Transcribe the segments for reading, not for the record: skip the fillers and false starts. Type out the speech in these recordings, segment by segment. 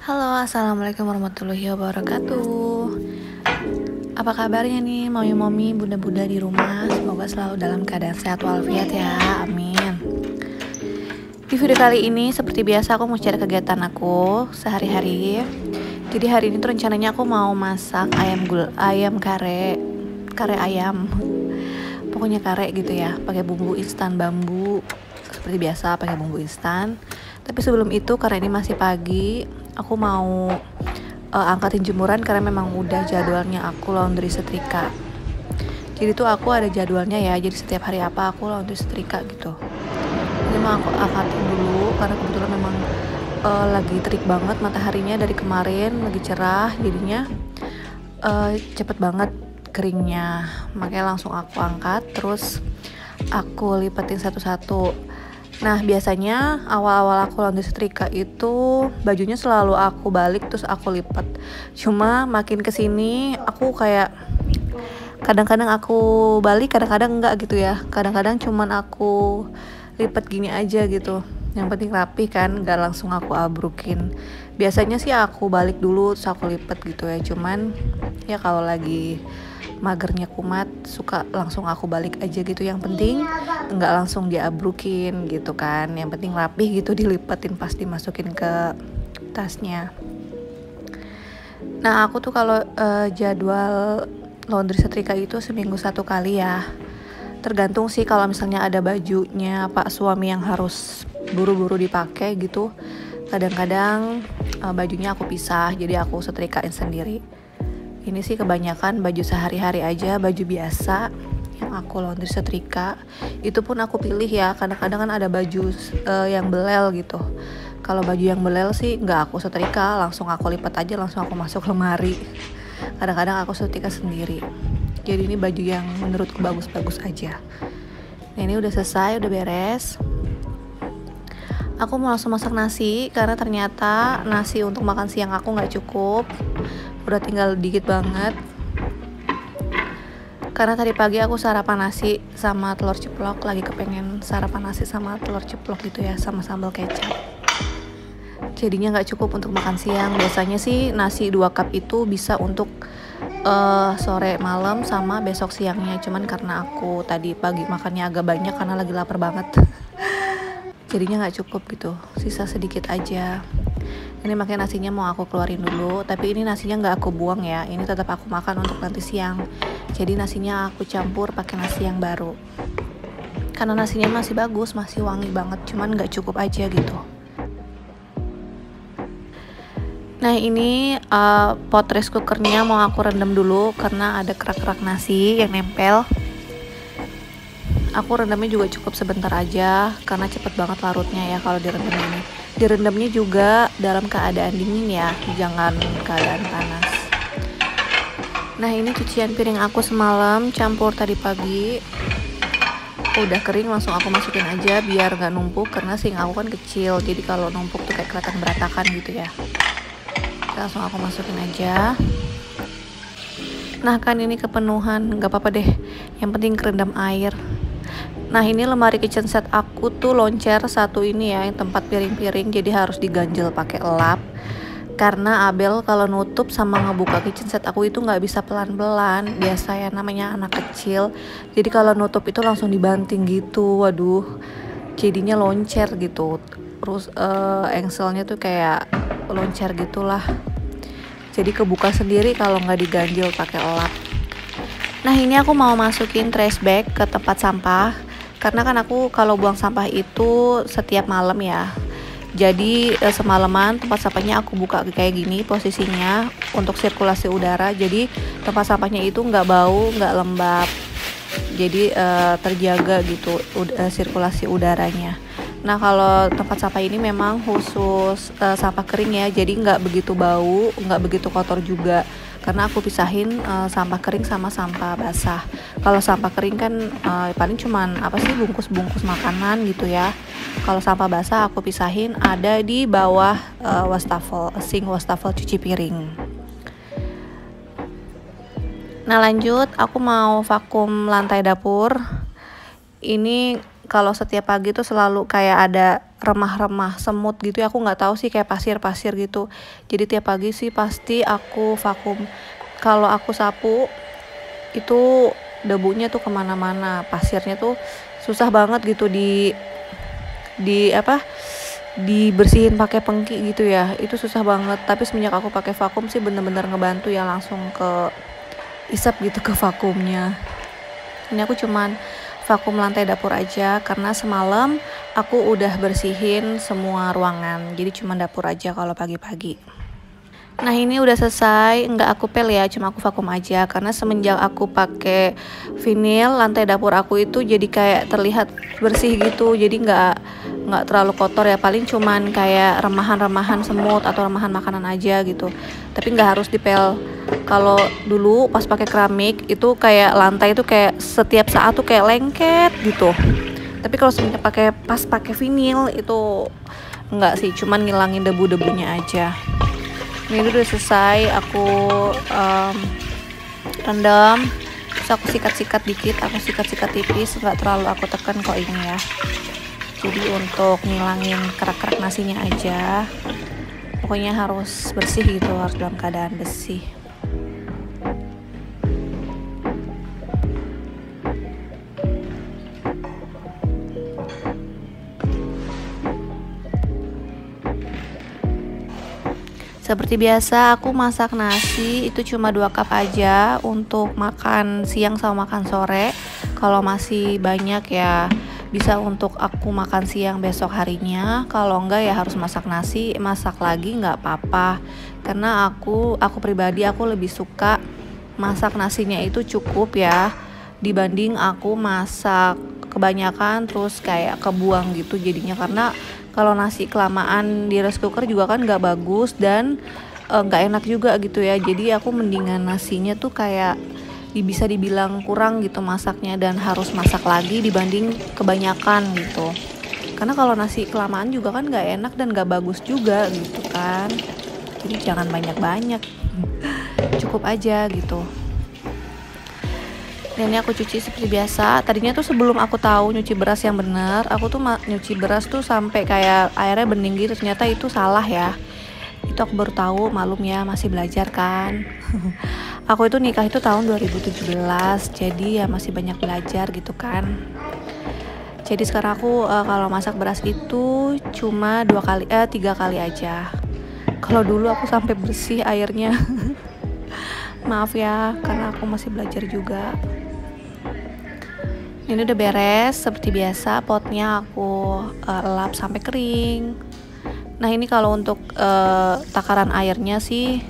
Halo, assalamualaikum warahmatullahi wabarakatuh. Apa kabarnya nih, mami-mami, bunda-bunda di rumah? Semoga selalu dalam keadaan sehat walafiat ya, amin. Di video kali ini, seperti biasa, aku mau share kegiatan aku sehari-hari. Jadi hari ini tuh rencananya aku mau masak ayam kare ayam. Pokoknya kare gitu ya, pakai bumbu instan bambu. Seperti biasa, pakai bumbu instan. Tapi sebelum itu, karena ini masih pagi, aku mau angkatin jemuran karena memang udah jadwalnya aku laundry setrika. Jadi tuh aku ada jadwalnya ya, jadi setiap hari apa aku laundry setrika gitu. Ini mau aku angkatin dulu karena kebetulan memang lagi terik banget mataharinya dari kemarin, lagi cerah, jadinya cepet banget keringnya. Makanya langsung aku angkat, terus aku lipetin satu-satu. Nah, biasanya awal-awal aku laundry setrika itu bajunya selalu aku balik terus aku lipat. Cuma makin kesini aku kayak kadang-kadang aku balik, kadang-kadang enggak gitu ya. Kadang-kadang cuman aku lipat gini aja gitu. Yang penting rapi kan, enggak langsung aku abrukin. Biasanya sih aku balik dulu terus aku lipat gitu ya. Cuman ya kalau lagi magernya kumat suka langsung aku balik aja gitu. Yang penting nggak langsung diabrukin gitu kan, yang penting rapih gitu, dilipetin pas dimasukin ke tasnya. Nah aku tuh kalau jadwal laundry setrika itu seminggu 1 kali ya, tergantung sih. Kalau misalnya ada bajunya pak suami yang harus buru-buru dipakai gitu, kadang-kadang bajunya aku pisah, jadi aku setrikain sendiri. Ini sih kebanyakan baju sehari-hari aja, baju biasa yang aku laundry setrika. Itu pun aku pilih ya, kadang-kadang kan ada baju yang belel gitu. Kalau baju yang belel sih nggak aku setrika, langsung aku lipat aja, langsung aku masuk lemari. Kadang-kadang aku setrika sendiri. Jadi ini baju yang menurutku bagus-bagus aja. Nah ini udah selesai, udah beres. Aku mau langsung masak nasi karena ternyata nasi untuk makan siang aku nggak cukup. Udah tinggal dikit banget. Karena tadi pagi aku sarapan nasi sama telur ceplok, lagi kepengen sarapan nasi sama telur ceplok gitu ya, sama sambal kecap. Jadinya nggak cukup untuk makan siang. Biasanya sih nasi 2 cup itu bisa untuk sore malam sama besok siangnya. Cuman karena aku tadi pagi makannya agak banyak karena lagi lapar banget. Jadinya nggak cukup gitu, sisa sedikit aja. Ini makanya nasinya mau aku keluarin dulu, tapi ini nasinya nggak aku buang ya, ini tetap aku makan untuk nanti siang. Jadi nasinya aku campur pakai nasi yang baru, karena nasinya masih bagus, masih wangi banget, cuman nggak cukup aja gitu. Nah ini pot rice cookernya mau aku rendam dulu karena ada kerak-kerak nasi yang nempel. Aku rendamnya juga cukup sebentar aja karena cepet banget larutnya ya kalau direndam ini. Direndamnya juga dalam keadaan dingin ya, jangan keadaan panas. Nah ini cucian piring aku semalam campur tadi pagi, udah kering, langsung aku masukin aja biar gak numpuk karena sink aku kan kecil, jadi kalau numpuk tuh kayak kelihatan berantakan gitu ya. Langsung aku masukin aja. Nah kan ini kepenuhan, gak apa-apa deh, yang penting kerendam air. Nah ini lemari kitchen set aku tuh loncer satu ini ya, yang tempat piring-piring, jadi harus diganjel pakai lap. Karena Abel kalau nutup sama ngebuka kitchen set aku itu nggak bisa pelan-pelan, biasa ya namanya anak kecil. Jadi kalau nutup itu langsung dibanting gitu, waduh, jadinya loncer gitu. Terus engselnya tuh kayak loncer gitulah. Jadi kebuka sendiri kalau nggak diganjel pakai lap. Nah ini aku mau masukin trash bag ke tempat sampah. Karena kan aku kalau buang sampah itu setiap malam ya. Jadi semalaman tempat sampahnya aku buka kayak gini posisinya untuk sirkulasi udara. Jadi tempat sampahnya itu nggak bau, nggak lembab. Jadi terjaga gitu sirkulasi udaranya. Nah kalau tempat sampah ini memang khusus sampah kering ya. Jadi nggak begitu bau, nggak begitu kotor juga. Karena aku pisahin sampah kering sama sampah basah. Kalau sampah kering kan paling cuman apa sih, bungkus-bungkus makanan gitu ya. Kalau sampah basah aku pisahin ada di bawah sink wastafel cuci piring. Nah lanjut, aku mau vakum lantai dapur. Ini kalau setiap pagi tuh selalu kayak ada remah-remah semut gitu ya, aku nggak tahu sih, kayak pasir-pasir gitu. Jadi tiap pagi sih pasti aku vakum. Kalau aku sapu itu debunya tuh kemana-mana, pasirnya tuh susah banget gitu dibersihin pakai pengki gitu ya, itu susah banget. Tapi semenjak aku pakai vakum sih bener-bener ngebantu ya, langsung ke isap gitu ke vakumnya. Ini aku cuman vakum lantai dapur aja karena semalam aku udah bersihin semua ruangan, jadi cuma dapur aja kalau pagi-pagi. Nah ini udah selesai, nggak aku pel ya, cuma aku vakum aja karena semenjak aku pakai vinil, lantai dapur aku itu jadi kayak terlihat bersih gitu, jadi nggak terlalu kotor ya, paling cuman kayak remahan-remahan semut atau remahan makanan aja gitu, tapi nggak harus dipel. Kalau dulu pas pakai keramik itu kayak lantai itu kayak setiap saat tuh kayak lengket gitu, tapi kalau semenjak pas pakai vinil itu nggak sih, cuman ngilangin debu-debunya aja. Ini udah selesai, aku rendam, terus aku sikat-sikat dikit, aku sikat-sikat tipis, nggak terlalu aku tekan kok ini ya. Jadi untuk ngilangin kerak-kerak nasinya aja, pokoknya harus bersih gitu, harus dalam keadaan bersih. Seperti biasa aku masak nasi itu cuma 2 cup aja untuk makan siang sama makan sore. Kalau masih banyak ya bisa untuk aku makan siang besok harinya. Kalau enggak ya harus masak nasi, masak lagi nggak apa-apa. Karena aku pribadi aku lebih suka masak nasinya itu cukup ya, dibanding aku masak kebanyakan terus kayak kebuang gitu jadinya. Karena kalau nasi kelamaan di rice cooker juga kan nggak bagus dan nggak enak juga gitu ya. Jadi aku mendingan nasinya tuh kayak bisa dibilang kurang gitu masaknya, dan harus masak lagi dibanding kebanyakan gitu. Karena kalau nasi kelamaan juga kan nggak enak dan nggak bagus juga gitu kan. Jadi jangan banyak-banyak, cukup aja gitu. Dan ini aku cuci seperti biasa. Tadinya tuh sebelum aku tahu nyuci beras yang bener, aku tuh nyuci beras tuh sampai kayak airnya bening gitu. Ternyata itu salah ya. Itu aku baru tahu, malum ya, masih belajar kan. Aku itu nikah itu tahun 2017, jadi ya masih banyak belajar gitu kan. Jadi sekarang aku kalau masak beras itu cuma 3 kali aja. Kalau dulu aku sampai bersih airnya. Maaf ya, karena aku masih belajar juga. Ini udah beres, seperti biasa potnya aku lap sampai kering. Nah ini kalau untuk takaran airnya sih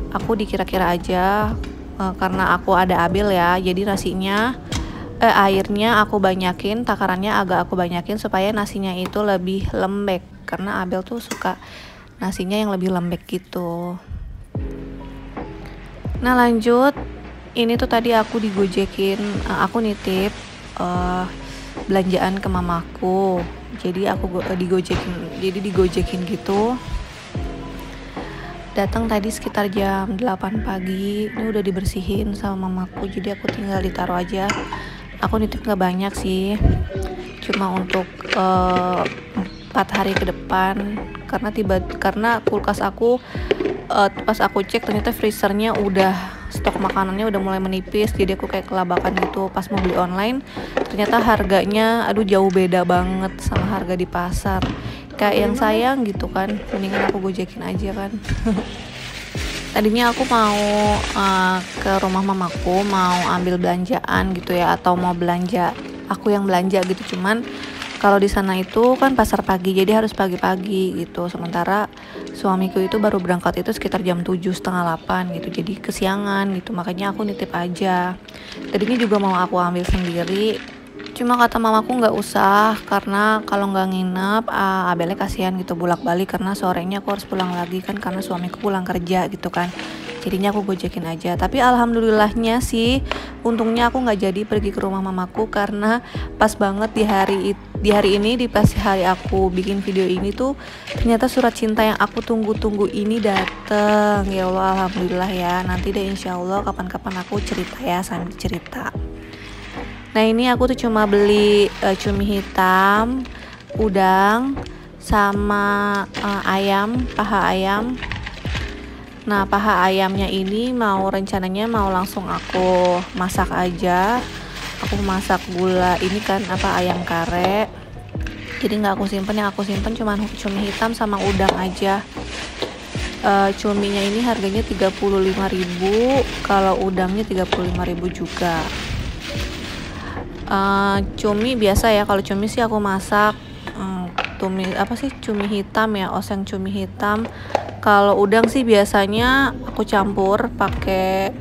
aku dikira-kira aja, karena aku ada abil ya, jadi airnya aku banyakin, takarannya agak aku banyakin supaya nasinya itu lebih lembek, karena abil tuh suka nasinya yang lebih lembek gitu. Nah lanjut, ini tuh tadi aku digojekin, aku nitip belanjaan ke mamaku, jadi aku digojekin gitu. Datang tadi sekitar jam 8 pagi. Ini udah dibersihin sama mamaku, jadi aku tinggal ditaruh aja. Aku nitip nggak banyak sih, cuma untuk 4 hari ke depan, karena kulkas aku pas aku cek ternyata freezernya udah stok makanannya udah mulai menipis, jadi aku kayak kelabakan gitu. Pas mau beli online ternyata harganya jauh beda banget sama harga di pasar, kayak yang sayang gitu kan, mendingan aku gojekin aja kan. Tadinya aku mau ke rumah mamaku, mau ambil belanjaan gitu ya, atau mau belanja, aku yang belanja gitu. Cuman kalau di sana itu kan pasar pagi, jadi harus pagi-pagi gitu. Sementara suamiku itu baru berangkat itu sekitar jam 7:30, 8 gitu, jadi kesiangan gitu. Makanya aku nitip aja. Tadinya juga mau aku ambil sendiri, cuma kata mamaku nggak usah, karena kalau nggak nginep Abelnya kasihan gitu bolak-balik, karena sorenya aku harus pulang lagi kan, karena suamiku pulang kerja gitu kan. Jadinya aku gojekin aja. Tapi alhamdulillahnya sih, untungnya aku nggak jadi pergi ke rumah mamaku, karena pas banget di hari ini, di pas hari aku bikin video ini tuh ternyata surat cinta yang aku tunggu-tunggu ini dateng. Ya Allah, alhamdulillah ya. Nanti deh insya Allah kapan-kapan aku cerita ya, sambil cerita. Nah ini aku tuh cuma beli cumi hitam, udang, sama ayam, paha ayam. Nah paha ayamnya ini rencananya mau langsung aku masak aja. Aku masak gula ini kan ayam kare. Jadi nggak aku simpen, yang aku simpen cuma cumi hitam sama udang aja. Cuminya ini harganya 35.000, kalau udangnya 35.000 juga. Cumi biasa ya, kalau cumi sih aku masak cumi hitam ya, oseng cumi hitam. Kalau udang sih biasanya aku campur pakai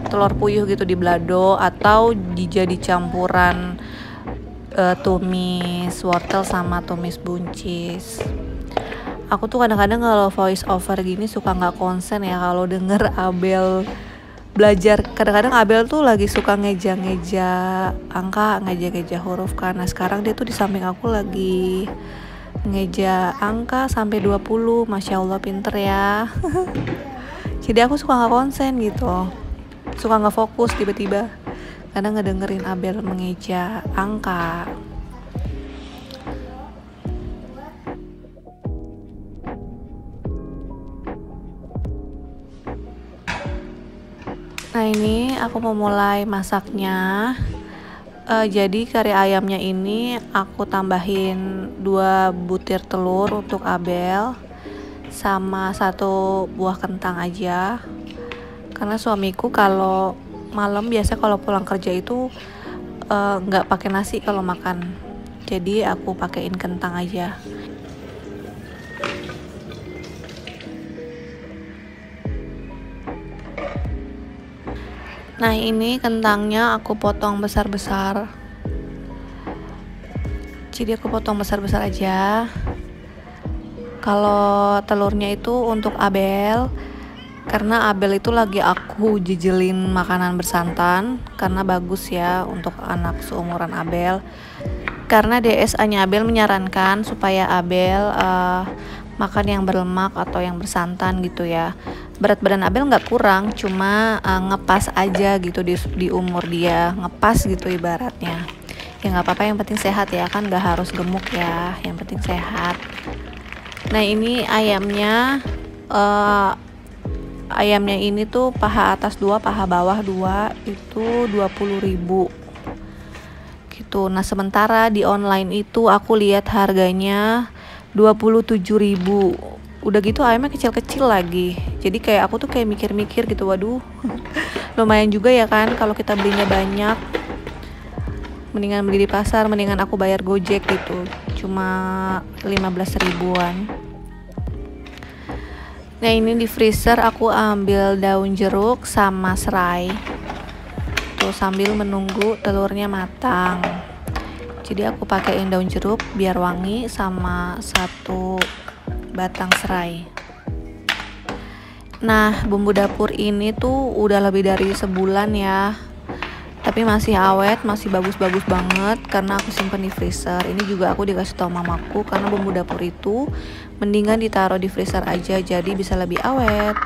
telur puyuh gitu di balado, atau jadi campuran tumis wortel sama tumis buncis. Aku tuh kadang-kadang kalau voice over gini suka nggak konsen ya kalau denger Abel belajar. Kadang-kadang Abel tuh lagi suka ngeja-ngeja angka, ngeja-ngeja huruf kan. Nah sekarang dia tuh di samping aku lagi ngeja angka sampai 20. Masya Allah pinter ya. Jadi aku suka nggak konsen gitu, suka nggak fokus tiba-tiba kadang ngedengerin Abel mengeja angka. Nah ini aku mau mulai masaknya. Jadi kari ayamnya ini aku tambahin 2 butir telur untuk Abel, sama 1 buah kentang aja. Karena suamiku kalau malam biasa kalau pulang kerja itu nggak pakai nasi kalau makan. Jadi aku pakein kentang aja. Nah ini kentangnya aku potong besar-besar. Jadi aku potong besar-besar aja. Kalau telurnya itu untuk Abel, karena Abel itu lagi aku jejelin makanan bersantan, karena bagus ya untuk anak seumuran Abel. Karena DSA-nya Abel menyarankan supaya Abel makan yang berlemak atau yang bersantan gitu ya. Berat badan Abel nggak kurang, cuma ngepas aja gitu di umur dia, ngepas gitu ibaratnya. Ya nggak apa-apa, yang penting sehat ya kan, nggak harus gemuk ya, yang penting sehat. Nah ini ayamnya ini tuh paha atas 2, paha bawah 2, itu 20.000 gitu. Nah sementara di online itu aku lihat harganya 27.000. Udah gitu ayamnya kecil-kecil lagi. Jadi kayak aku tuh kayak mikir-mikir gitu, waduh lumayan juga ya kan kalau kita belinya banyak. Mendingan beli di pasar, mendingan aku bayar Gojek gitu, cuma 15 ribuan. Nah ini di freezer aku ambil daun jeruk sama serai tuh sambil menunggu telurnya matang. Jadi aku pakaiin daun jeruk biar wangi, sama 1 batang serai. Nah bumbu dapur ini tuh udah lebih dari sebulan ya, tapi masih awet, masih bagus-bagus banget karena aku simpen di freezer. Ini juga aku dikasih tau mamaku, karena bumbu dapur itu mendingan ditaruh di freezer aja, jadi bisa lebih awet.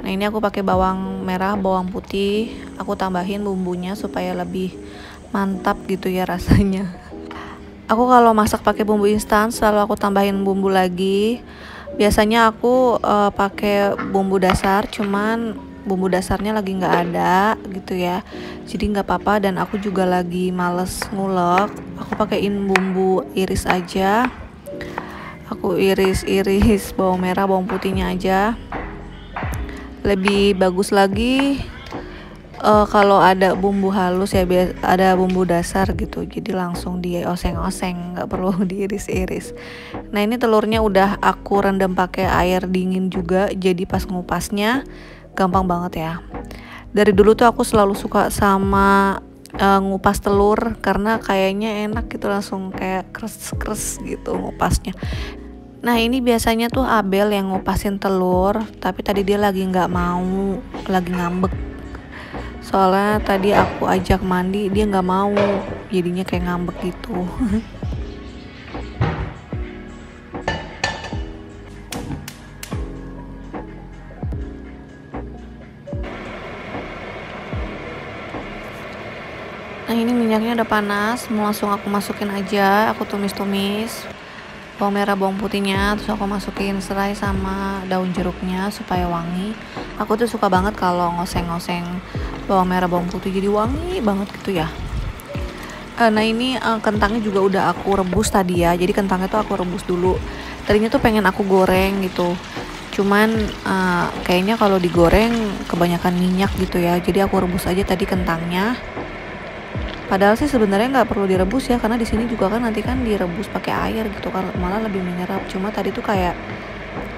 Nah ini aku pakai bawang merah, bawang putih, aku tambahin bumbunya supaya lebih mantap gitu ya rasanya. Aku kalau masak pakai bumbu instan selalu aku tambahin bumbu lagi. Biasanya aku pakai bumbu dasar, cuman bumbu dasarnya lagi nggak ada gitu ya, jadi nggak apa-apa. Dan aku juga lagi males ngulek, aku pakaiin bumbu iris aja. Aku iris bawang merah, bawang putihnya aja. Lebih bagus lagi kalau ada bumbu halus ya, ada bumbu dasar gitu, jadi langsung dioseng-oseng, nggak perlu diiris-iris. Nah ini telurnya udah aku rendam pakai air dingin juga, jadi pas ngupasnya gampang banget ya. Dari dulu tuh aku selalu suka sama ngupas telur, karena kayaknya enak gitu, langsung kayak kres gitu ngupasnya. Nah ini biasanya tuh Abel yang ngupasin telur, tapi tadi dia lagi nggak mau, lagi ngambek. Soalnya tadi aku ajak mandi, dia nggak mau, jadinya kayak ngambek gitu. Nah ini minyaknya udah panas, mau langsung aku masukin aja, aku tumis-tumis bawang merah bawang putihnya, terus aku masukin serai sama daun jeruknya supaya wangi. Aku tuh suka banget kalau ngoseng-ngoseng bawang merah bawang putih jadi wangi banget gitu ya. Nah ini kentangnya juga udah aku rebus tadi ya, jadi kentangnya tuh aku rebus dulu. Tadinya tuh pengen aku goreng gitu, cuman kayaknya kalau digoreng kebanyakan minyak gitu ya, jadi aku rebus aja tadi kentangnya. Padahal sih sebenarnya nggak perlu direbus ya, karena di sini juga kan nanti kan direbus pakai air gitu kan, malah lebih menyerap. Cuma tadi tuh kayak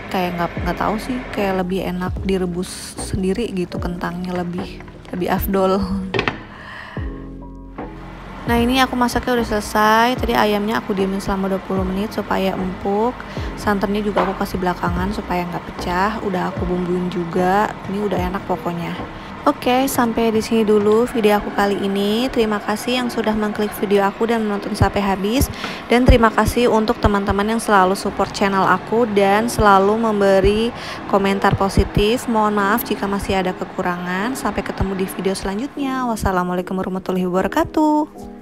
nggak tahu sih, kayak lebih enak direbus sendiri gitu, kentangnya lebih afdol. Nah ini aku masaknya udah selesai. Tadi ayamnya aku diemin selama 20 menit supaya empuk. Santannya juga aku kasih belakangan supaya nggak pecah. Udah aku bumbuin juga. Ini udah enak pokoknya. Oke, sampai di sini dulu video aku kali ini. Terima kasih yang sudah mengklik video aku dan menonton sampai habis. Dan terima kasih untuk teman-teman yang selalu support channel aku dan selalu memberi komentar positif. Mohon maaf jika masih ada kekurangan. Sampai ketemu di video selanjutnya. Wassalamualaikum warahmatullahi wabarakatuh.